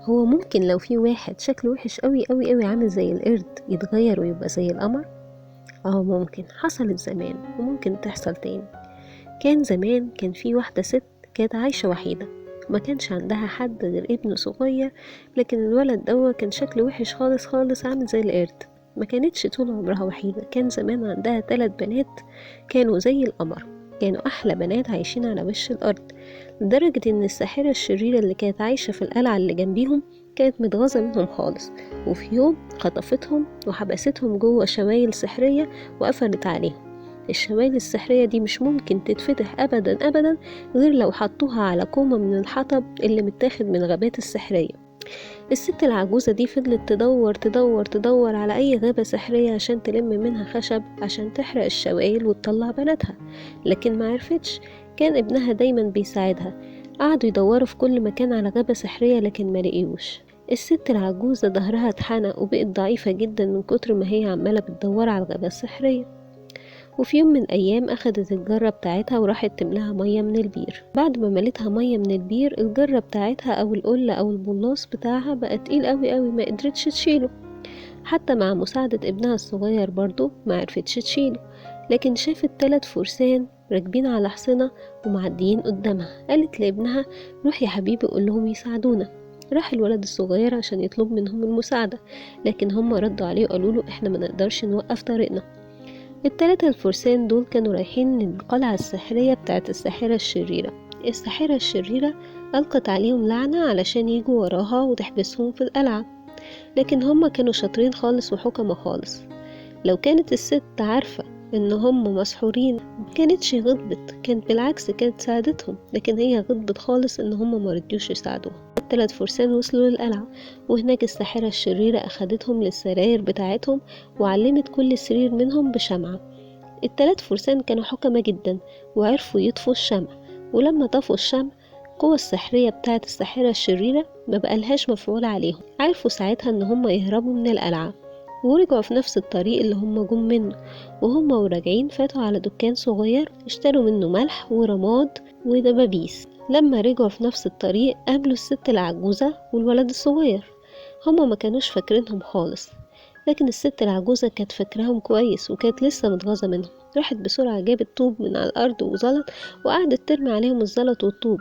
هو ممكن لو في واحد شكله وحش قوي قوي قوي عامل زي القرد يتغير ويبقى زي القمر؟ ممكن، حصلت زمان وممكن تحصل تاني. كان زمان كان في واحدة ست كانت عايشة وحيدة، ما كانش عندها حد غير ابن صغير، لكن الولد ده كان شكله وحش خالص خالص عامل زي القرد. ما كانتش طول عمرها وحيدة، كان زمان عندها 3 بنات كانوا زي القمر، كانوا أحلى بنات عايشين على وش الأرض، لدرجة إن الساحرة الشريرة اللي كانت عايشة في القلعة اللي جنبيهم كانت متغاظة منهم خالص، وفي يوم خطفتهم وحبستهم جوه شوايل سحرية وقفلت عليهم. الشوايل السحرية دي مش ممكن تتفتح أبدا أبدا غير لو حطوها على كومة من الحطب اللي متاخد من غابات السحرية. الست العجوزة دي فضلت تدور تدور تدور على أي غابة سحرية عشان تلم منها خشب عشان تحرق الشوايل وتطلع بناتها، لكن ما عرفتش. كان ابنها دايما بيساعدها. قعدوا يدوروا في كل مكان على غابة سحرية لكن ما لقيوش. الست العجوزة ظهرها اتحنق وبقت ضعيفة جدا من كتر ما هي عمالة بتدور على الغابة السحرية. وفي يوم من الأيام أخدت الجرة بتاعتها وراحت تملاها مية من البير. بعد ما ملتها مية من البير، الجرة بتاعتها أو القلة أو البلاص بتاعها بقى تقيل قوي قوي، ما قدرتش تشيله. حتى مع مساعدة ابنها الصغير برضو ما عرفتش تشيله. لكن شافت 3 فرسان راكبين على حصنة ومعديين قدامها. قالت لابنها: روح يا حبيبي قول لهم يساعدونا. راح الولد الصغير عشان يطلب منهم المساعدة، لكن هم ردوا عليه وقالوا له: احنا ما نقدرش نوقف طريقنا. ال3 الفرسان دول كانوا رايحين للقلعة السحرية بتاعت الساحرة الشريرة. الساحرة الشريرة ألقت عليهم لعنة علشان يجوا وراها وتحبسهم في القلعة، لكن هم كانوا شاطرين خالص وحكمة خالص. لو كانت الست عارفة ان هم مسحورين مكانتش غضبت، كانت بالعكس كانت ساعدتهم، لكن هي غضبت خالص ان هم مرضيوش يساعدوها. ال3 فرسان وصلوا للقلعة، وهناك الساحرة الشريرة أخدتهم للسراير بتاعتهم وعلمت كل سرير منهم بشمعة. ال3 فرسان كانوا حكمة جدا وعرفوا يطفوا الشمع، ولما طفوا الشمع القوة السحرية بتاعت الساحرة الشريرة ما بقالهاش مفعول عليهم. عرفوا ساعتها ان هم يهربوا من القلعة، ورجعوا في نفس الطريق اللي هم جم منه. وهم وراجعين فاتوا على دكان صغير اشتروا منه ملح ورماد ودبابيس. لما رجعوا في نفس الطريق قابلوا الست العجوزة والولد الصغير. هما ما كانوش فاكرينهم خالص، لكن الست العجوزة كانت فاكراهم كويس وكانت لسه متغاظة منهم. راحت بسرعة جابت طوب من على الأرض وزلط وقعدت ترمي عليهم الزلط والطوب.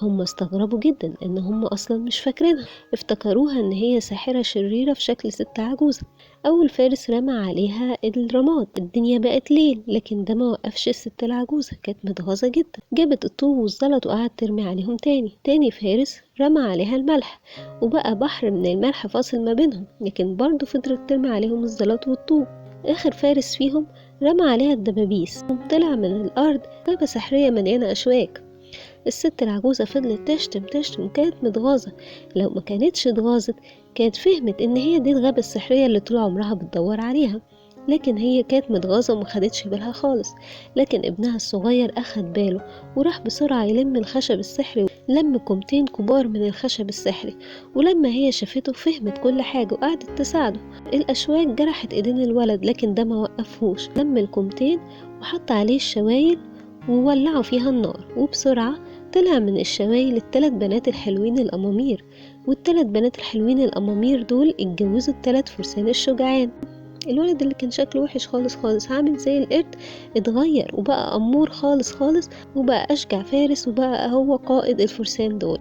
هم استغربوا جدا ان هم اصلا مش فاكرينها، افتكروها ان هي ساحرة شريرة في شكل ست عجوزة. اول فارس رمى عليها الرماد الدنيا بقت ليل، لكن ده ما وقفش الست العجوزة، كانت متغاظة جدا. جابت الطوب والزلط وقعدت ترمي عليهم تاني فارس رمى عليها الملح وبقى بحر من الملح فاصل ما بينهم، لكن برضو فضلت ترمي عليهم الزلط والطوب. اخر فارس فيهم رمى عليها الدبابيس وطلع من الارض غابة سحرية مليانة اشواك. الست العجوزة فضلت تشتم تشتم، كانت متغاظة. لو ما كانتش اتغاظت كانت فهمت ان هي دي الغابة السحرية اللي طول عمرها بتدور عليها، لكن هي كانت متغاظة وما خدتش بالها خالص. لكن ابنها الصغير اخد باله وراح بسرعة يلم الخشب السحري، لم كومتين كبار من الخشب السحري. ولما هي شافته فهمت كل حاجة وقعدت تساعده. الاشواك جرحت ايدين الولد لكن ده ما وقفهوش، لم الكومتين وحط عليه الشوايل وولعوا فيها النار، وبسرعة طلع من الشوايل ال3 بنات الحلوين الأمامير. وال3 بنات الحلوين الأمامير دول اتجوزوا ال3 فرسان الشجعان. الولد اللي كان شكله وحش خالص خالص عامل زي القرد اتغير وبقى أمور خالص خالص، وبقى أشجع فارس وبقى هو قائد الفرسان دول.